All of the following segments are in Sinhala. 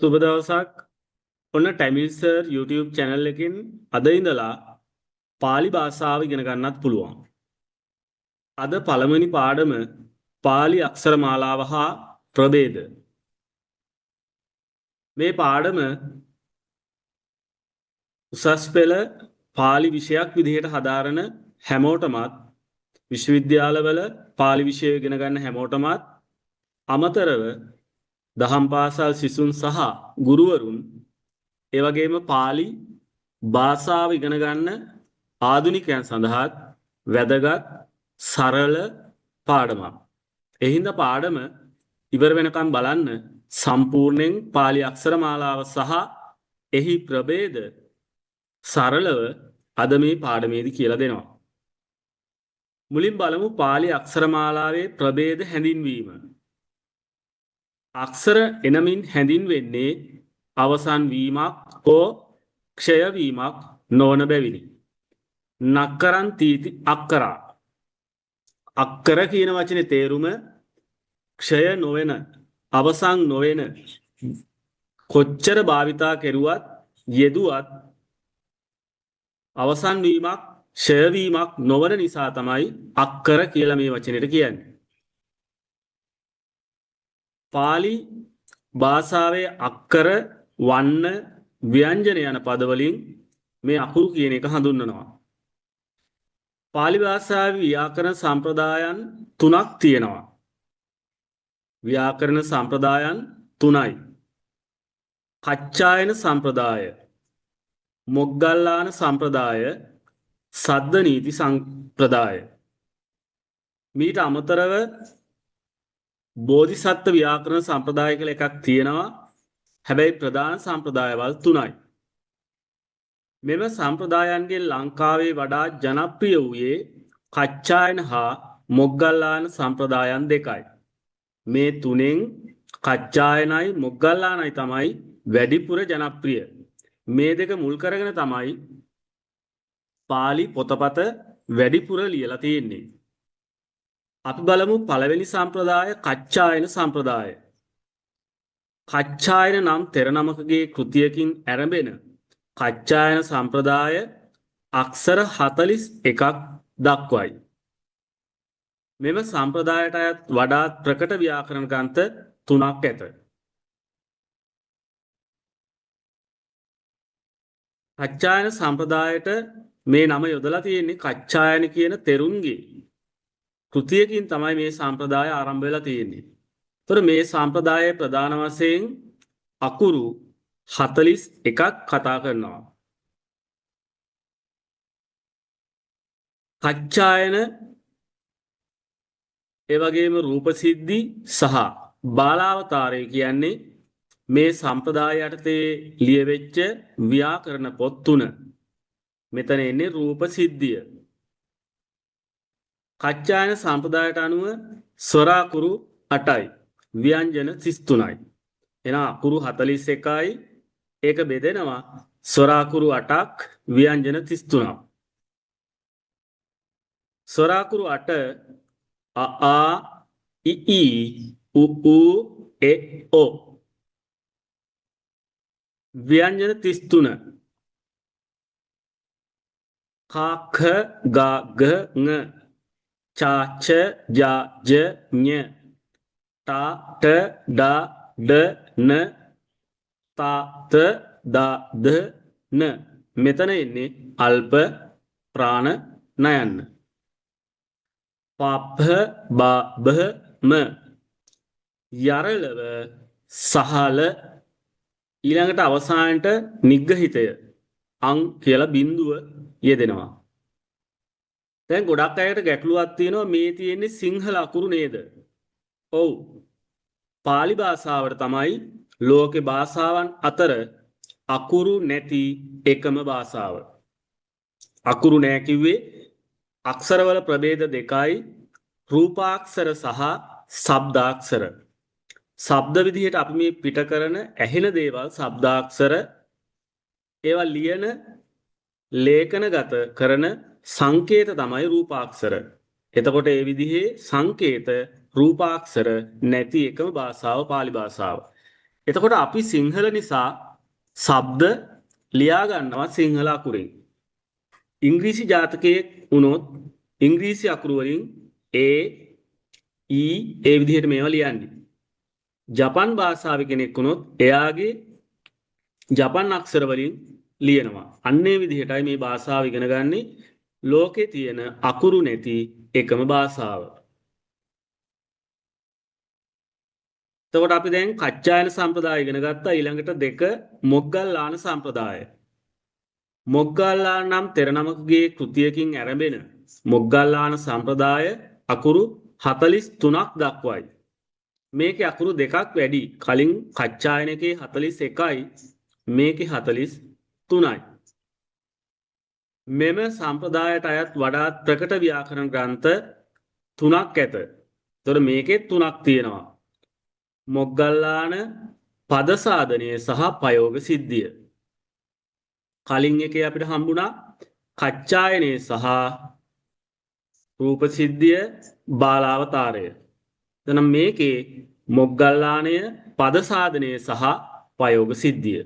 සුබ දවසක්. ඔන්න ටැමිල් සර් YouTube channel එකකින් අද ඉඳලා පාලි භාෂාව ඉගෙන ගන්නත් පුළුවන්. අද පළවෙනි පාඩම පාලි අක්ෂර මාලාව හා ප්‍රභේද. මේ පාඩම උසස් පෙළ පාලි විෂයක් විදිහට හදාරන හැමෝටමත් විශ්වවිද්‍යාලවල පාලි විෂය ඉගෙන ගන්න හැමෝටමත් අමතරව දහම් පාසල් සිසුන් සහ ගුරුවරුන් ඒ වගේම පාලි භාෂාව ඉගෙන ගන්න ආධුනිකයන් සඳහාත් වැදගත් සරල පාඩමක්. ඒ හින්දා පාඩම ඉවර වෙනකම් බලන්න සම්පූර්ණයෙන් පාලි අක්ෂර මාලාව සහ එහි ප්‍රභේද සරලව අද මේ පාඩමේදී කියලා දෙනවා. මුලින් බලමු පාලි අක්ෂර මාලාවේ ප්‍රභේද හැඳින්වීම. අක්ෂර එනමින් හැඳින්වෙන්නේ අවසන් වීමක් හෝ ක්ෂය වීමක් නොවන බැවිනි. නක්කරන් තීති අක්කරා. අක්කර කියන වචනේ තේරුම ක්ෂය නොවන, අවසන් නොවන, කොච්චර භාවිතා කෙරුවත් යෙදුවත් අවසන් වීමක්, ක්ෂය වීමක් නොවන නිසා තමයි අක්කර කියලා මේ වචනෙට කියන්නේ. පාලි භාෂාවේ අක්කර, වන්න, ව්‍යංජන යන පදවලින් මේ අකුරු කියන එක හඳුන්වනවා. පාලි භාෂාවේ ව්‍යාකරණ සම්ප්‍රදායන් තුනක් තියෙනවා. ව්‍යාකරණ සම්ප්‍රදායන් තුනයි. කච්චායන සම්ප්‍රදාය, මොග්ගල්ලාන සම්ප්‍රදාය, සද්ද නීති සම්ප්‍රදාය. මීට අමතරව බෝධිසත්ත්ව ව්‍යාකරණ සම්ප්‍රදාය කියලා එකක් තියෙනවා. හැබැයි ප්‍රධාන සම්ප්‍රදායවල් තුනයි. මෙම සම්ප්‍රදායන්ගෙන් ලංකාවේ වඩා ජනප්‍රිය වූයේ කච්චායන හා මොග්ගල්ලාන සම්ප්‍රදායන් දෙකයි. මේ තුනෙන් කච්චායනයි මොග්ගල්ලානයි තමයි වැඩිපුර ජනප්‍රිය. මේ දෙක මුල් කරගෙන තමයි පාලි පොතපත වැඩිපුර ලියලා තියෙන්නේ. අපි බලමු පළවෙනි සම්ප්‍රදාය කච්චායන සම්ප්‍රදාය. කච්චායන නම් තෙර නමකගේ කෘතියකින් ඇරඹෙන කච්චායන සම්ප්‍රදාය අක්ෂර 41ක් දක්වයි. මෙම සම්ප්‍රදායට අයත් වඩාත් ප්‍රකට ව්‍යාකරණ ග්‍රන්ථ 3ක් ඇත. කච්චායන සම්ප්‍රදායට මේ නම යොදලා තියෙන්නේ කච්චායන කියන තෙරුන්ගේ කෘතියකින් තමයි මේ සම්ප්‍රදාය ආරම්භ වෙලා තියෙන්නේ. ඒතර මේ සම්ප්‍රදායේ ප්‍රධාන වශයෙන් අකුරු 41ක් කතා කරනවා. කච්චායන ඒ වගේම රූපසිද්ධි සහ බාලාවතාරය කියන්නේ මේ සම්ප්‍රදාය යටතේ ලියවෙච්ච ව්‍යාකරණ පොත් තුන. මෙතන එන්නේ රූපසිද්ධිය. කච්චායන සම්ප්‍රදායට අනුව ස්වර අකුරු 8යි, ව්‍යංජන 33යි. එහෙනම් අකුරු 41යි, ඒක බෙදෙනවා ස්වර අකුරු 8ක්, ව්‍යංජන 33ක්. ස්වර අකුරු 8 අ ආ ඉ ඊ උ ඌ එ ඔ. ව්‍යංජන 33 ක ඛ ග ග ङ චා ච ජා ජ ඤ ટા ට ඩා ඩ න තා ත දා ද න. මෙතන එන්නේ අල්ප ප්‍රාණ නයන්න. පප්ප බා බහ ම යරලව සහල. ඊළඟට අවසානට නිග්‍රහිතය අං කියලා බිඳුව යෙදෙනවා. දැන් ගොඩක් අයට ගැටලුවක් තියෙනවා මේ තියෙන්නේ සිංහල අකුරු නේද? ඔව්. පාලි භාෂාවට තමයි ලෝකේ භාෂාවන් අතර අකුරු නැති එකම භාෂාව. අකුරු නැහැ කිව්වේ අක්ෂරවල ප්‍රභේද දෙකයි, රූපාක්ෂර සහ ශබ්දාක්ෂර. ශබ්ද විදිහට අපි මේ පිට කරන ඇහෙන දේවල් ශබ්දාක්ෂර, ඒවා ලියන ලේඛනගත කරන සංකේත තමයි රූපාක්ෂර. එතකොට ඒ විදිහේ සංකේත රූපාක්ෂර නැති එකම භාෂාව පාලි භාෂාව. එතකොට අපි සිංහල නිසා ශබ්ද ලියා ගන්නවා සිංහල අකුරෙන්. ඉංග්‍රීසි ජාතකයේ වුණොත් ඉංග්‍රීසි අකුරු වලින් A E ඒ විදිහට මේවා ලියන්නේ. ජපන් භාෂාවේ කෙනෙක් වුණොත් එයාගේ ජපන් අක්ෂර වලින් ලියනවා. අන්නේ විදිහටයි මේ භාෂාව ඉගෙන ගන්නේ. ලෝකේ තියෙන අකුරු නැති එකම භාෂාව. එතකොට අපි දැන් කච්චායන සම්ප්‍රදාය ඉගෙන ගත්තා. ඊළඟට 2 මොග්ගල්ලාන සම්ප්‍රදාය. මොග්ගල්ලාන නම් තෙර නමකගේ කෘතියකින් ආරම්භෙන මොග්ගල්ලාන සම්ප්‍රදාය අකුරු 43ක් දක්වයි. මේකේ අකුරු 2ක් වැඩි. කලින් කච්චායනකේ 41යි මේකේ 43යි. මෙම සම්ප්‍රදායට අයත් වඩාත් ප්‍රකට ව්‍යාකරණ ග්‍රන්ථ 3ක් ඇත. ඒතර මේකේ 3ක් තියෙනවා. මොග්ගල්ලාන පද සාධනය සහ ප්‍රයෝග සිද්ධිය. කලින් එකේ අපිට හම්බුණා කච්චායනයේ සහ රූප සිද්ධිය බාලාවතාරය. එතන මේකේ මොග්ගල්ලානය පද සාධනය සහ ප්‍රයෝග සිද්ධිය.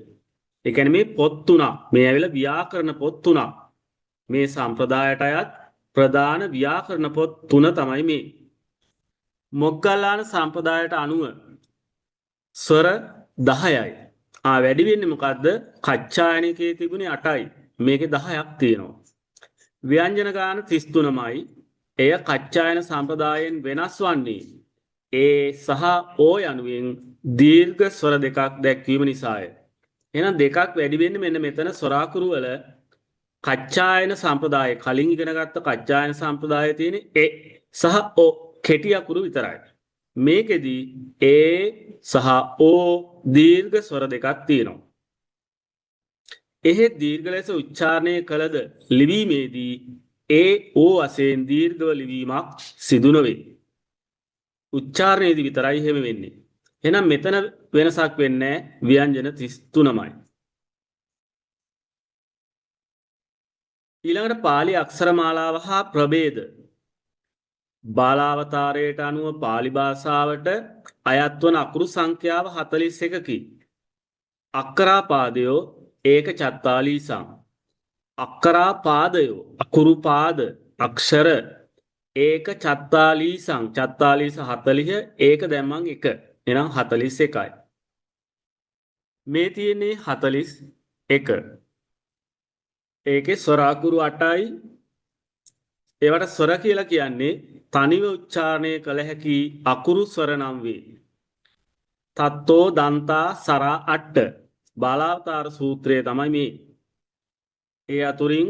ඒ කියන්නේ මේ පොත් තුනක්. මේ ඇවිල්ලා ව්‍යාකරණ පොත් තුනක්. මේ සම්ප්‍රදායට අයත් ප්‍රධාන ව්‍යාකරණ පොත් තුන තමයි මේ. මොග්ගල්ලාන සම්ප්‍රදායට අනුව ස්වර 10යි. වැඩි වෙන්නේ මොකද්ද? කච්චායනිකයේ තිබුණේ 8යි. මේකේ 10ක් තියෙනවා. ව්‍යංජන ගාන 33මයි. එය කච්චායන සම්ප්‍රදායෙන් වෙනස් වන්නේ ඒ සහ ඕ යනුවෙන් දීර්ඝ ස්වර දෙකක් දැක්වීම නිසාය. එහෙනම් දෙකක් වැඩි වෙන්නේ මෙන්න මෙතන ස්වරාකුරු වල කච්චායන සම්ප්‍රදායේ කලින් ඉගෙන ගත්ත කච්චායන සම්ප්‍රදායේ තියෙන ඒ සහ ඕ කෙටි අකුරු විතරයි. මේකෙදි ඒ සහ ඕ දීර්ඝ ස්වර දෙකක් තියෙනවා. එහෙත් දීර්ඝ ලෙස උච්චාරණය කළද ලිවීමේදී ඒ ඕ වශයෙන් දීර්ඝව ලිවීමක් සිදු නොවේ. උච්චාරණයේදී විතරයි එහෙම වෙන්නේ. එහෙනම් මෙතන වෙනසක් වෙන්නේ ව්‍යංජන 33මයි. ඊළඟට පාලි අක්ෂර මාලාව හා ප්‍රභේද. බාලාවතාරයට අනුව පාලි භාෂාවට අයත් වන අකුරු සංඛ්‍යාව 41කි. අක්කරාපාදයෝ ඒක චත්තාලීසං. අක්කරාපාදයෝ අකුරු පාද අක්ෂර ඒක චත්තාලීසං. චත්තාලීස 40 ඒක දැම්මන් 1. එහෙනම් 41යි. මේ තියෙන්නේ 41. ඒකේ ස්වර අකුරු 8යි. ඒවට ස්වර කියලා කියන්නේ තනිව උච්චාරණය කළ හැකි අකුරු ස්වර නම් වේ. තත්තෝ දන්තා සරා අට්ට බාලාවතාර සූත්‍රය තමයි මේ. ඒ අතුරින්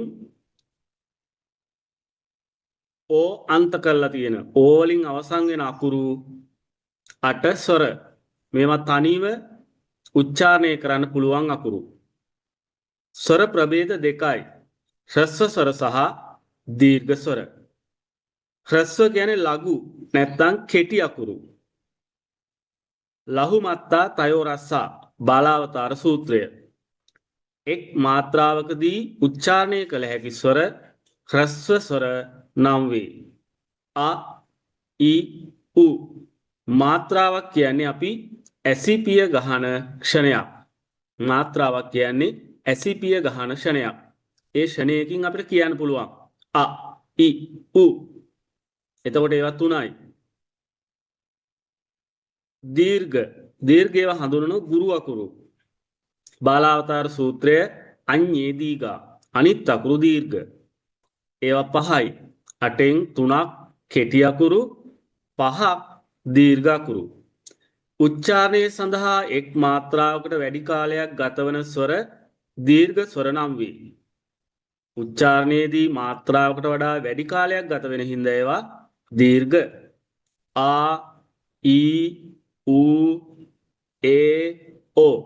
ඕ අන්ත කරලා තියෙන ඕ වලින් අවසන් වෙන අකුරු 8 ස්වර. මේවා තනිව උච්චාරණය කරන්න පුළුවන් අකුරු. ස්වර ප්‍රභේද දෙකයි. හ්‍රස්ව ස්වර සහ දීර්ඝ ස්වර. හ්‍රස්ව කියන්නේ ලඝු නැත්නම් කෙටි අකුරු. ලහු මත්තා තයෝ රස්සා බාලාවතාර සූත්‍රය. එක් මාත්‍රාවකදී උච්චාරණය කළ හැකි ස්වර හ්‍රස්ව ස්වර නම් වේ. අ इ උ මාත්‍රාවක් කියන්නේ අපි ඇසිපිය ගහන ක්ෂණයක්. මාත්‍රාවක් කියන්නේ ඇසිපිය ගහන ක්ෂණයක්. ඒ ක්ෂණයකින් අපිට කියන්න පුළුවන් අ इ උ. එතකොට ඒවා තුනයි. දීර්ඝ ඒවා හඳුනන ගුරු අකුරු. බාලාවතාර සූත්‍රය අඤ්ඤේ දීඝා අනිත් අකුරු දීර්ඝ. ඒවා 5යි. 8න් 3ක් කෙටි අකුරු 5ක් දීර්ඝ අකුරු. උච්චාරණය සඳහා එක් මාත්‍රාවකට වැඩි කාලයක් ගතවන ස්වර දීර්ඝ ස්වර නම් වේ. උච්චාරණයේදී මාත්‍රාවකට වඩා වැඩි කාලයක් ගත වෙන හින්දා ඒවා දීර්ඝ. ආ ඊ උ ඒ ඕ.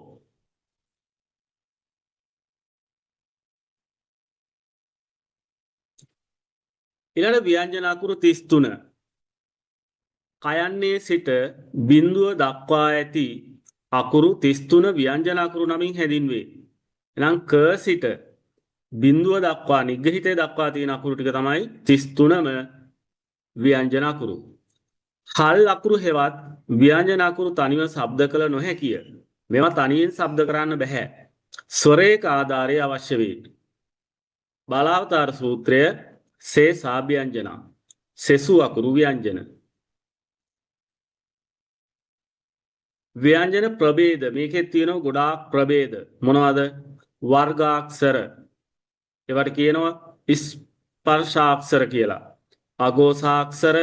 ඊළඟ ව්‍යංජන අකුරු 33. කයන්නේ සිට බිඳුව දක්වා ඇති අකුරු 33 ව්‍යංජන අකුරු නමින් හැඳින්වේ. එහෙනම් ක සිට බිඳුව දක්වා නිග්‍රහිතය දක්වා තියෙන අකුරු ටික තමයි 33ම ව්‍යංජන අකුරු. හල් අකුරු හෙවත් ව්‍යංජන අකුරු තනිව ශබ්ද කළ නොහැකිය. මේවා තනියෙන් ශබ්ද කරන්න බෑ. ස්වරයක ආධාරය අවශ්‍ය වේ. බලාවතාර සූත්‍රය සේ සාභ්‍යංජන සෙසු අකුරු ව්‍යංජන ව්‍යංජන ප්‍රභේද මේකෙත් තියෙනවා ගොඩාක් ප්‍රභේද මොනවද වර්ගාක්ෂර ඒවට කියනවා ස්පර්ශාක්ෂර කියලා අගෝසාක්ෂර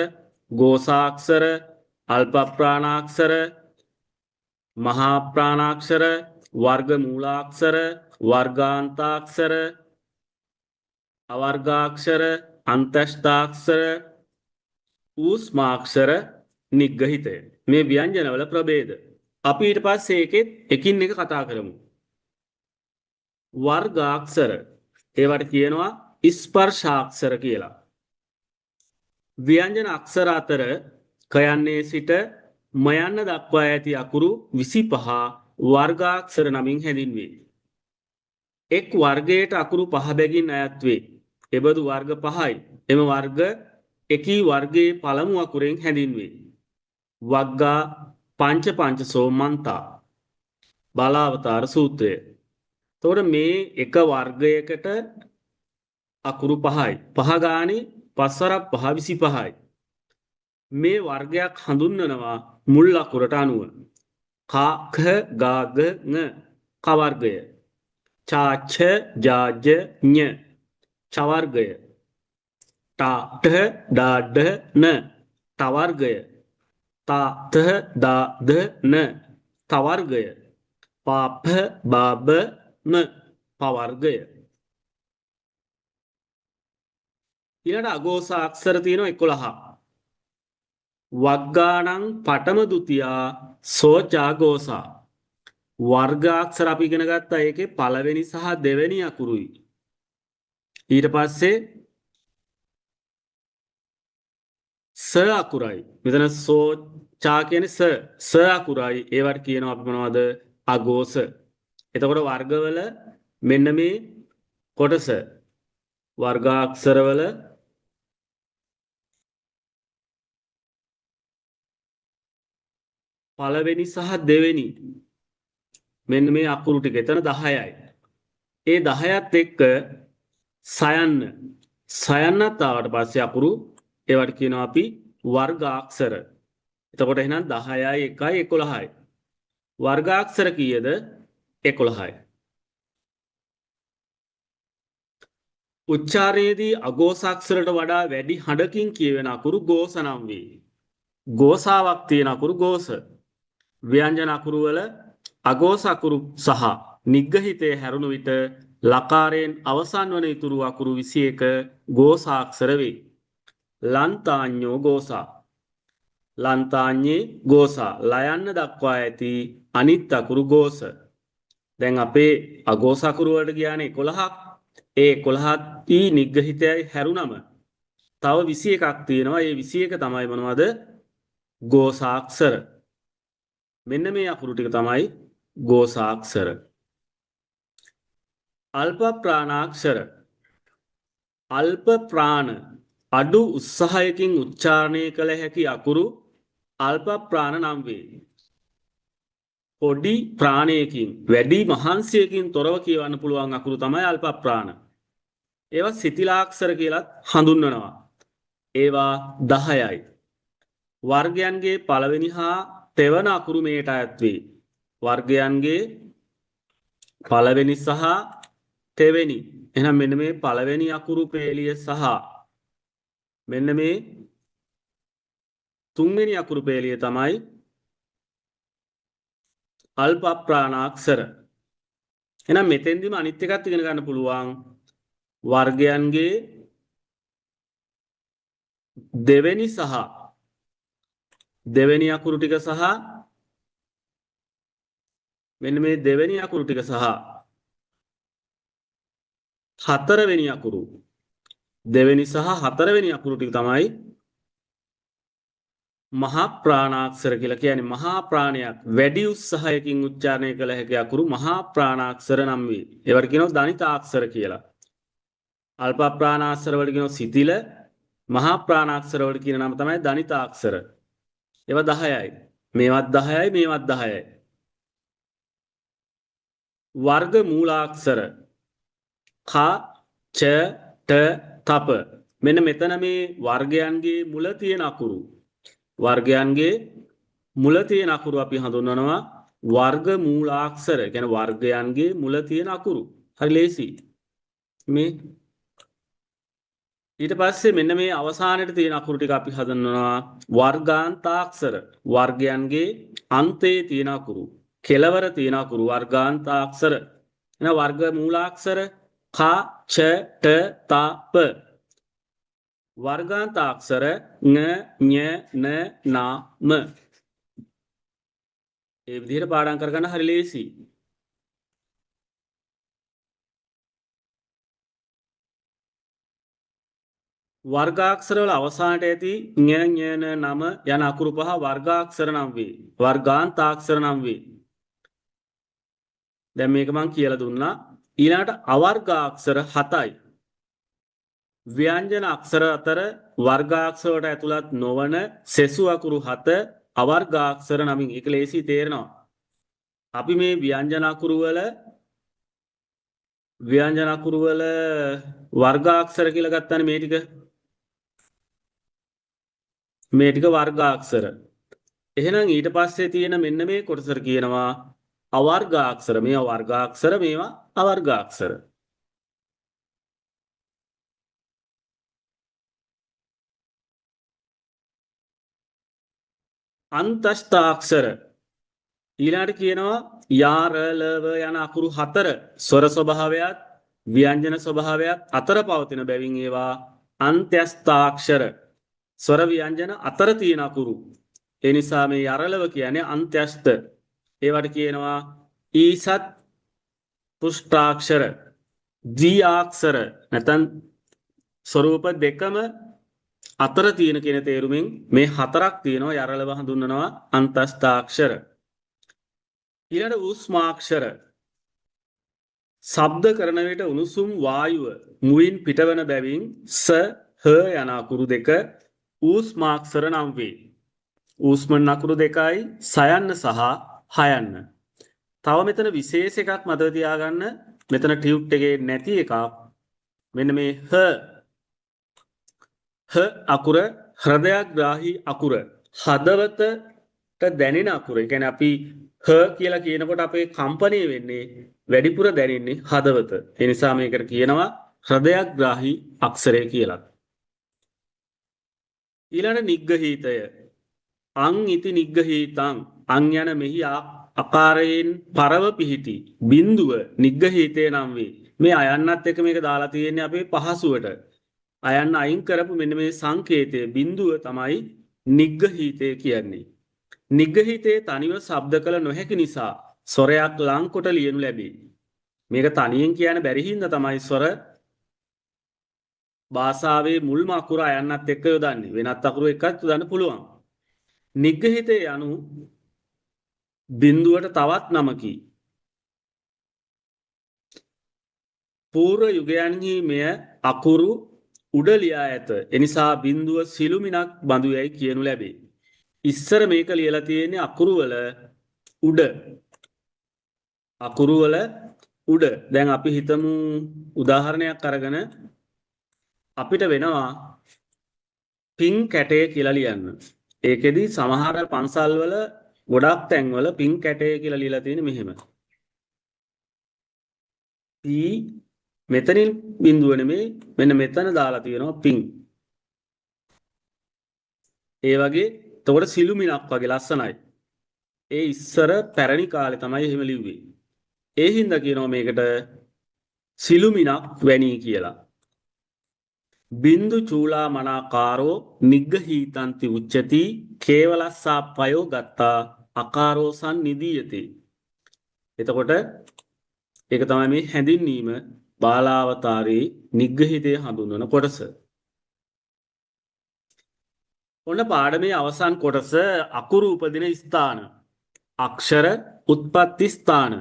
ගෝසාක්ෂර අල්ප ප්‍රාණාක්ෂර මහා ප්‍රාණාක්ෂර වර්ග මූලාක්ෂර වර්ගාන්තාක්ෂර අවර්ගාක්ෂර අන්තෂ්ඨාක්ෂර ඌස්මාක්ෂර නිග්ගහිතය මේ ව්‍යංජනවල ප්‍රභේද අපි ඊට පස්සේ ඒකෙත් එකින් එක කතා කරමු වර්ගාක්ෂර ඒවට කියනවා ස්පර්ශාක්ෂර කියලා ව්‍යංජන අක්ෂර අතර කයන්නේ සිට මයන්න දක්වා ඇති අකුරු 25 වර්ගාක්ෂර නමින් හැඳින්වේ එක් වර්ගයට අකුරු 5 බැගින් අයත් වේ එබඳු වර්ග 5යි එම වර්ග එකී වර්ගයේ පළමු අකුරෙන් හැඳින්වේ වග්ගා පංචසෝ මන්තා බලාවතාර සූත්‍රය. එතකොට මේ එක වර්ගයකට අකුරු 5යි. 5 ගානේ 5 වරක් 5 25යි. මේ වර්ගයක් හඳුන්වනවා මුල් අකුරට අනුව. ක ඛ ග ග ං ක වර්ගය. ච ඡ ජ ජ ඤ ච වර්ගය. ට ඨ ඩ ඩ න ට වර්ගය. ත ත ද ද න ත වර්ගය. ප ෆ බ බ ම ප වර්ගය. ඊළඟ අගෝසා අක්ෂර තියෙනවා 11. වග්ගාණං පඨම ဒ ුතියා සෝචාගෝසා වර්ගාක්ෂර අපි ඉගෙන ගත්තා ඒකේ පළවෙනි සහ දෙවෙනි අකුරුයි. ඊට පස්සේ ස අකුරයි. මෙතන සෝචා කියන්නේ ස අකුරයි. ඒවට කියනවා අපි මොනවද? අගෝස. එතකොට වර්ගවල මෙන්න මේ කොටස වර්ගාක්ෂරවල පළවෙනි සහ දෙවෙනි මෙන්න මේ අකුරු ටික එතන 10යි. ඒ 10ත් එක්ක සයන්නත් ආවට පස්සේ අකුරු ඒවට කියනවා අපි වර්ගාක්ෂර. එතකොට එහෙනම් 10යි 1යි 11යි. වර්ගාක්ෂර කීයද? 11යි. උච්චාරයේදී අගෝසාක්ෂරට වඩා වැඩි හඬකින් කියවෙන අකුරු ගෝස නම් වේ. ගෝසාවක් තියෙන අකුරු ගෝස. ව්‍යංජන අකුරු වල අගෝස අකුරු සහ නිග්ගහිතේ හැරුණු විට ලකාරයෙන් අවසන් වන ඉතුරු අකුරු 21 ගෝසාක්ෂර වේ. ලන්තාඤ්ඤෝ ගෝසා. ලන්තාඤ්ඤේ ගෝසා. ලයන්න දක්වා ඇති අනිත් අකුරු ගෝස. දැන් අපේ අගෝස අකුරු වලට ගියානේ 11ක්. ඒ 11ත් ඊ නිග්ගහිතයයි හැරුණම තව 21ක් තියෙනවා. ඒ 21 තමයි මොනවද? ගෝසාක්ෂර. මෙන්න මේ අකුරු ටික තමයි ගෝසාක්ෂර. අල්ප ප්‍රාණාක්ෂර. අල්ප ප්‍රාණ අඩු උත්සාහයකින් උච්චාරණය කළ හැකි අකුරු අල්ප ප්‍රාණ නම් වේ. පොඩි ප්‍රාණයකින් වැඩි මහන්සියකින් තොරව කියවන්න පුළුවන් අකුරු තමයි අල්ප ප්‍රාණ. ඒවා සිතිලාක්ෂර කියලත් හඳුන්වනවා. ඒවා 10යි. වර්ගයන්ගේ පළවෙනි හා තෙවන අකුරු මේට අයත් වේ. වර්ගයන්ගේ පළවෙනි සහ තෙවෙනි. එහෙනම් මෙන්න මේ පළවෙනි අකුරු පේලිය සහ මෙන්න මේ තුන්වෙනි අකුරු පේලිය තමයි අල්ප ප්‍රාණාක්ෂර. එහෙනම් මෙතෙන්දිම අනිත් එකත් ඉගෙන ගන්න පුළුවන්. වර්ගයන්ගේ දෙවෙනි සහ දෙවෙනි අකුරු ටික සහ මෙන්න මේ දෙවෙනි අකුරු ටික සහ හතරවෙනි අකුරු දෙවෙනි සහ හතරවෙනි අකුරු ටික තමයි මහා ප්‍රාණාක්ෂර කියලා කියන්නේ. මහා ප්‍රාණයක් වැඩි උත්සාහයකින් උච්චාරණය කළ හැකි අකුරු මහා ප්‍රාණාක්ෂර නම් වේ. ඒවට කියනවා දනිතාක්ෂර කියලා. අල්ප ප්‍රාණාක්ෂර වලට කියනවා සිතිල. මහා ප්‍රාණාක්ෂර වලට කියන නම තමයි දනිතාක්ෂර. ඒවා 10යි. මේවත් 10යි මේවත් 10යි. වර්ග මූලාක්ෂර ක ච ට තප මෙන්න මෙතන මේ වර්ගයන්ගේ මුල තියෙන අකුරු වර්ගයන්ගේ මුල තියෙන අකුරු අපි හඳුන්වනවා වර්ග මූලාක්ෂර කියන්නේ වර්ගයන්ගේ මුල තියෙන අකුරු හරි ලේසි මේ ඊට පස්සේ මෙන්න මේ අවසානයේ තියෙන අකුරු ටික අපි හඳුන්වනවා වර්ගාන්තාක්ෂර වර්ගයන්ගේ අන්තයේ තියෙන අකුරු කෙලවර තියෙන අකුරු වර්ගාන්තාක්ෂර එන වර්ග මූලාක්ෂර ක ච ට ත ප වර්ගාන්තාක්ෂර ං ඤ න න ම ඒ විදිහට පාඩම් කරගන්න හරි ලේසි වර්ගාක්ෂර වල අවසානට ඇති ඤ ඤ න නම යන අකුරු පහ වර්ගාක්ෂර නම් වේ වර්ගාන්තාක්ෂර නම් වේ දැන් මේක මම කියලා දුන්නා ඊළඟට අවර්ගාක්ෂර 7යි ව්‍යංජන අක්ෂර අතර වර්ගාක්ෂර වලට ඇතුළත් නොවන සෙසු අකුරු 7 අවර්ගාක්ෂර නමින් ඒක ලේසි තේරෙනවා අපි මේ ව්‍යංජන අකුරු වල වර්ගාක්ෂර කියලා ගත්තානේ මේ ටික වර්ගාක්ෂර එහෙනම් ඊට පස්සේ තියෙන මෙන්න මේ කොටසට කියනවා අවර්ගාක්ෂර මේවා වර්ගාක්ෂර මේවා අවර්ගාක්ෂර අන්තස්ථාක්ෂර ඊළඟට කියනවා යා ර ල ව යන අකුරු 4 ස්වර ස්වභාවයත් ව්‍යංජන ස්වභාවයත් අතර පවතින බැවින් ඒවා අන්ත්‍යස්ථාක්ෂර ස්වර ව්‍යංජන අතර තියෙන අකුරු ඒ නිසා මේ යරලව කියන්නේ අන්ත්‍යස්ත ඒවට කියනවා ඊසත් පුෂ්ඨාක්ෂර ද්විආක්ෂර නැත්නම් ස්වරූප දෙකම අතර තියෙන කියන තේරුමින් මේ හතරක් තියෙනවා යරලව හඳුන්වනවා අන්තස්ථාක්ෂර ඊළඟ උස්මාක්ෂර ශබ්ද කරන විට උණුසුම් වායුව මුවින් පිටවන බැවින් ස හ යන අකුරු දෙක උස්මාක්ෂර නම් වේ උස්මන් අකුරු දෙකයි සයන්න සහ හයන්න තව මෙතන විශේෂ එකක් මතක තියාගන්න මෙතන ටියුට් එකේ නැති එකක් මෙන්න මේ හ අකුර හෘදයග්‍රාහී අකුර හදවතට දැනෙන අකුර. ඒ කියන්නේ අපි හ කියලා කියනකොට අපේ කම්පණය වෙන්නේ වැඩිපුර දැනෙන්නේ හදවත. ඒ නිසා මේකට කියනවා හෘදයග්‍රාහී අක්ෂරය කියලා. ඊළඟ නිග්ගහීතය. අං ඉති නිග්ගහීතං අං යන මෙහි ආකාරයෙන් පරව පිහිටි බිඳුව නිග්ගහීතය නම් වේ. මේ අයන්නත් එක මේක දාලා තියෙන්නේ අපේ පහසුවට. අයන්න අයින් කරපු මෙන්න මේ සංකේතය බිඳුව තමයි නිග්ගහීතය කියන්නේ. නිග්ගහීතයේ තනිව ශබ්ද කළ නොහැකි නිසා ස්වරයක් ලං කොට ලියනු ලැබේ. මේක තනියෙන් කියන්න බැරි හින්දා තමයි ස්වර භාෂාවේ මුල්ම අකුර අයන්නත් එක්ක යොදන්නේ. වෙනත් අකුරු එකක් යොදන්න පුළුවන්. නිග්ගහීතය යනු බිඳුවට තවත් නමකි. පූර්ව යුගයන්හි මෙය අකුරු උඩ ලියා ඇත. එනිසා බිඳුව සිළුමිණක් බඳු යයි කියනු ලැබේ. ඉස්සර මේක ලියලා තියෙන්නේ අකුරු වල උඩ. අකුරු වල උඩ. දැන් අපි හිතමු උදාහරණයක් අරගෙන අපිට වෙනවා පින් කැටය කියලා ලියන්න. ඒකෙදි සමහර පන්සල් වල ගොඩක් තැන්වල පින් කැටය කියලා ලියලා තියෙන්නේ මෙහෙම. පී මෙතනින් බිඳුව නෙමෙයි මෙන්න මෙතන දාලා තියෙනවා පින්. ඒ වගේ එතකොට සිළුමිණක් වගේ ලස්සනයි. ඒ ඉස්සර පැරණි කාලේ තමයි එහෙම ලිව්වේ. ඒ හින්දා කියනවා මේකට සිළුමිණක් වැනි කියලා. බින්දු චූලා මනාකාරෝ නිග්ගහීතන්ති උච්චති කේවලස්සා පයෝ ගත්තා අකාරෝ සම්නිදීයති. එතකොට ඒක තමයි මේ හැඳින්වීම බාලාවතාරේ නිග්ගහීතය හඳුන්වන කොටස. ඔන්න පාඩමේ අවසන් කොටස අකුරු උපදින ස්ථාන. අක්ෂර උත්පත්ති ස්ථාන.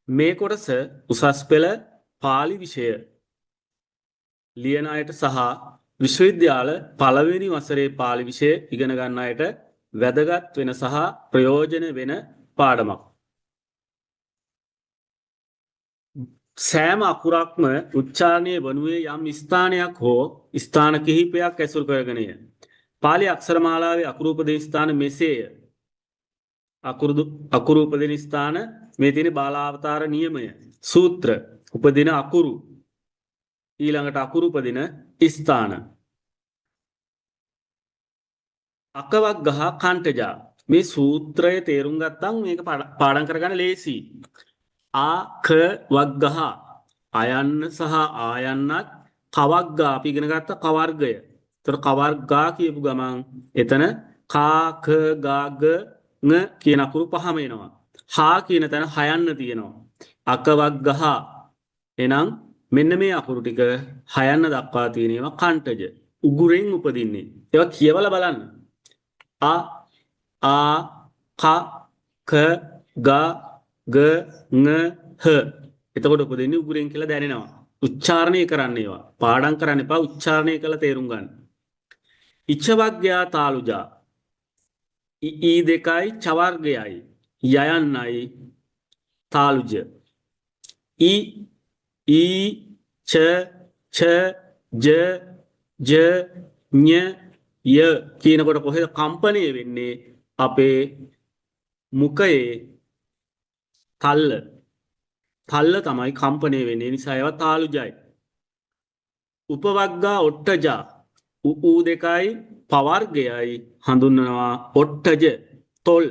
මේ කොටස උසස් පෙළ පාලි විෂය ලියන අයට සහ විශ්වවිද්‍යාල පළවෙනි වසරේ පාලි විෂය ඉගෙන ගන්න අයට වැදගත් වෙන සහ ප්‍රයෝජන වෙන පාඩමක්. සෑම අකුරක්ම උච්චාරණය වනුයේ යම් ස්ථානයක් හෝ ස්ථාන කිහිපයක් ඇසුරු කරගෙනය. පාලි අක්ෂර මාලාවේ අකුරු උපදින ස්ථාන මෙසේය. අකුරු උපදින ස්ථාන මේ තියෙන බාලාවතාර නියමය. සූත්‍ර උපදින අකුරු ඊළඟට අකුරු උපදින ස්ථාන. අකවක් ගහ කන්ටජා මේ සූත්‍රය තේරුම් ගත්තම් මේක පාඩම් කරගන්න ලේසි. ආ ක වග්ගහ අයන්න සහ ආයන්නත් කවග්ගා අපි ඉගෙන ගත්ත කවර්ගය. ඒතර කවර්ගා කියපු ගමන් එතන කා ක ගා ග ං කියන අකුරු පහම එනවා. හා කියන තැන හයන්න තියෙනවා. අකවග්ගහ එහෙනම් මෙන්න මේ අකුරු ටික හයන්න දක්වා තියෙනවා කන්ටජ. උගුරෙන් උපදින්නේ. ඒවා කියවලා බලන්න. ආ ක ක ග ග ං හ එතකොට උපදින්නේ උගුරෙන් කියලා දැනෙනවා. උච්චාරණය කරන්න ඒවා. පාඩම් කරන්න එපා උච්චාරණය කරලා තේරුම් ගන්න. ඉච්ඡවග්ගයා තාලුජා ඊ දෙකයි චවර්ගයයි යයන්නයි තාලුජ. ඊ ච ඡ ජ ජ ඤ ය කියනකොට කොහෙද කම්පණය වෙන්නේ? අපේ මුඛයේ තල්ල තමයි කම්පණය වෙන්නේ. නිසා ඒවා තාලුජයි. උපවග්ගා ඔට්ටජා ඌ දෙකයි පවර්ගයයි හඳුන්වනවා ඔට්ටජ තොල්.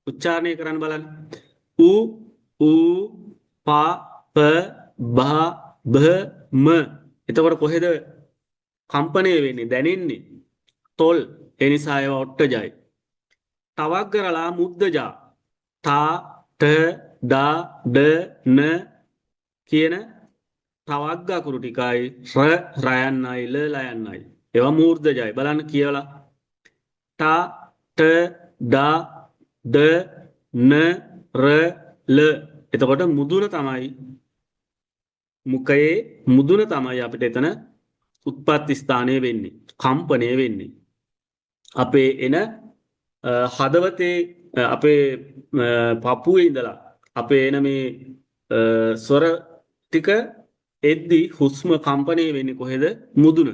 උච්චාරණය කරන්න බලන්න. ඌ පා ප බා බ ම එතකොට කොහෙද කම්පණය වෙන්නේ දැනෙන්නේ? තොල්. ඒ නිසා ඒවා ඔට්ටජයි. තවග්ගරලා මුද්දජා තා ට දා ඩ න කියන තවග්ග අකුරු ටිකයි රයන්නයි ල ලයන්නයි ඒවා මූර්ධජයි. බලන්න කියලා. තා ට දා ඩ න ර ල එතකොට මුදුන තමයි මුඛයේ මුදුන තමයි අපිට එතන උත්පත්ති ස්ථානය වෙන්නේ. කම්පණය වෙන්නේ. අපේ එන හදවතේ අපේ පපුවේ ඉඳලා අපේ එන මේ ස්වර ටික එද්දි හුස්ම කම්පණය වෙන්නේ කොහෙද? මුදුන.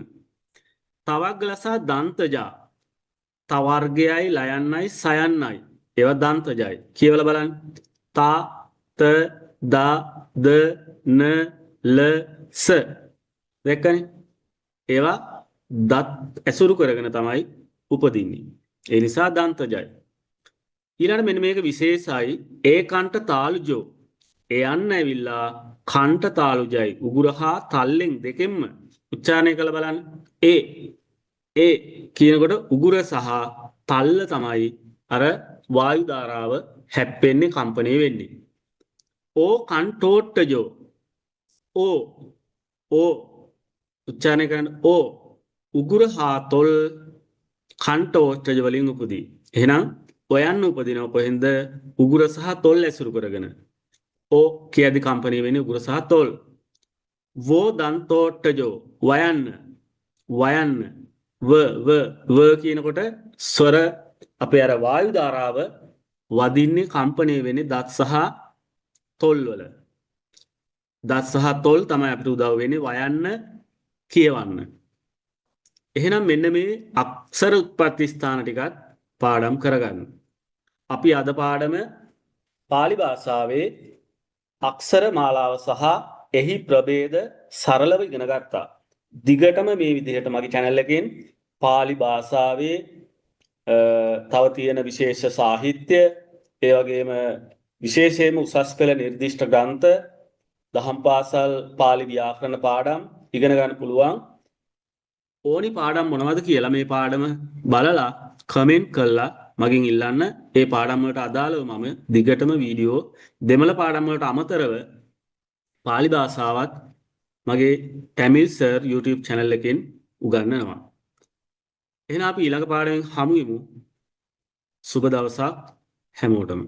තවග්ගලසා දන්තජා තවර්ගයයි ලයන්නයි සයන්නයි ඒවා දන්තජයි. කියවලා බලන්න. තා ත දා ද න ල ස දැක්කනේ? ඒවා දත් ඇසුරු කරගෙන තමයි උපදින්නේ. ඒ නිසා දන්තජයි. ඊළඟට මෙන්න මේක විශේෂයි. ඒකන්ට තාලුජෝ එයන්න ඇවිල්ලා කන්ට තාලුජයි උගුර හා තල්ලෙන් දෙකෙන්ම උච්චාරණය කළ බලන්න. ඒ කියනකොට උගුර සහ තල්ල තමයි අර වායු ධාරාව හැප්පෙන්නේ කම්පණය වෙන්නේ. ඕ කන්ටෝට්ටජෝ ඕ උච්චාරණය කරන්න. ඕ උගුර හා තොල් කන්ටෝට්ටජ වලින් උපදී. එහෙනම් ඔයන්න උපදිනව කොහෙන්ද? උගුර සහ තොල් ඇසුරු කරගෙන. ඕ කියද්දි කම්පණය වෙන්නේ උගුර සහ තොල්. වෝ දන්තෝට්ටජෝ වයන්න ව කියනකොට ස්වර අපේ අර වායු ධාරාව වදින්නේ කම්පණය වෙන්නේ දත් සහ තොල් වල. දත් සහ තොල් තමයි අපිට උදව් වෙන්නේ වයන්න කියවන්න. එහෙනම් මෙන්න මේ අක්ෂර උත්පත්ති ස්ථාන ටිකත් පාඩම් කරගන්න. අපි අද පාඩම පාලි භාෂාවේ අක්ෂර මාලාව සහ එහි ප්‍රභේද සරලව ඉගෙන ගත්තා. දිගටම මේ විදිහට මගේ channel එකෙන් පාලි භාෂාවේ තව තියෙන විශේෂ සාහිත්‍ය, ඒ වගේම විශේෂයෙන්ම උසස් පෙළ නිර්දිෂ්ට ග්‍රන්ථ, දහම් පාසල් පාලි ව්‍යාකරණ පාඩම් ඉගෙන ගන්න පුළුවන්. ඕනි පාඩම් මොනවද කියලා මේ පාඩම බලලා කමෙන්ට් කරලා මගෙන් ඉල්ලන්න. ඒ පාඩම් වලට අදාළව මම දිගටම වීඩියෝ දෙමළ පාඩම් වලට අමතරව පාලි භාෂාවත් මගේ ටැමිල් සර් YouTube channel එකෙන් උගන්වනවා. එහෙනම් අපි ඊළඟ පාඩමෙන් හමු වෙමු. සුබ දවසක් හැමෝටම.